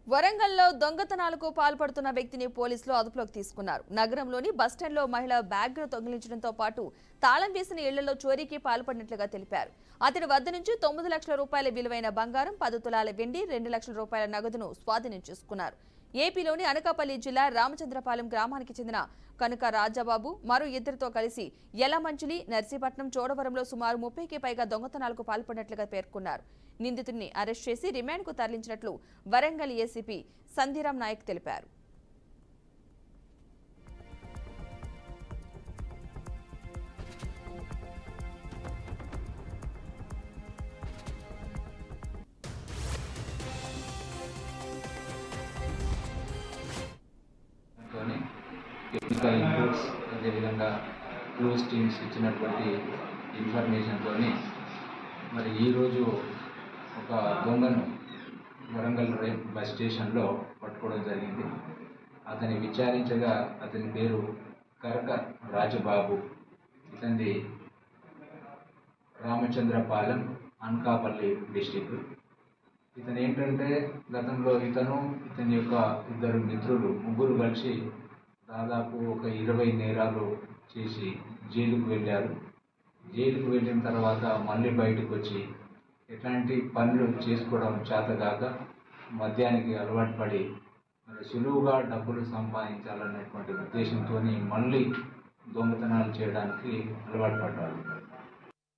వరంగల్లో దొంగతనాలకు పాల్పడుతున్న వ్యక్తిని పోలీసులు అదుపులోకి తీసుకున్నారు. నగరంలోని బస్టాండ్లో మహిళ బ్యాగ్ను దొంగిలించడంతో పాటు తాళం వేసిన ఇళ్లలో చోరీకి పాల్పడినట్లుగా తెలిపారు. అతడి వద్ద నుంచి 9 లక్షల రూపాయల విలువైన బంగారం, 10 తులాల వెండి, 2 లక్షల రూపాయల నగదును స్వాధీనం చేసుకున్నారు. ఏపీలోని అనకాపల్లి జిల్లా రామచంద్రపాలెం గ్రామానికి చెందిన కనుక రాజాబాబు మరో ఇద్దరితో కలిసి యలమంచిలి, నర్సీపట్నం, చోడవరంలో సుమారు 30కి పైగా దొంగతనాలకు పాల్పడినట్లుగా పేర్కొన్నారు. నిందితుడిని అరెస్ట్ చేసి రిమాండ్కు తరలించినట్లు వరంగల్ ఏసీపీ సంధిరామ్ నాయక్ తెలిపారు. టెక్నికల్ ఇన్పుట్స్ అదేవిధంగా క్లోజ్ టీమ్స్ ఇచ్చినటువంటి ఇన్ఫర్మేషన్తో మరి ఈరోజు ఒక దొంగను వరంగల్ బస్ స్టేషన్లో పట్టుకోవడం జరిగింది. అతన్ని విచారించగా అతని పేరు కరక రాజబాబు, ఇతనిది రామచంద్రపాలెం, అనకాపల్లి డిస్టిక్. ఇతను ఏంటంటే గతంలో ఇతని యొక్క ఇద్దరు మిత్రులు ముగ్గురు కలిసి దాదాపు ఒక 20 నేరాలు చేసి జైలుకు వెళ్ళారు. జైలుకు వెళ్ళిన తర్వాత మళ్ళీ బయటకు వచ్చి ఎట్లాంటి పనులు చేసుకోవడం చేతగాక మద్యానికి అలవాటు పడి మరి సులువుగా డబ్బులు సంపాదించాలనేటువంటి ఉద్దేశంతో మళ్ళీ దొంగతనాలు చేయడానికి అలవాటు పడ్డారు.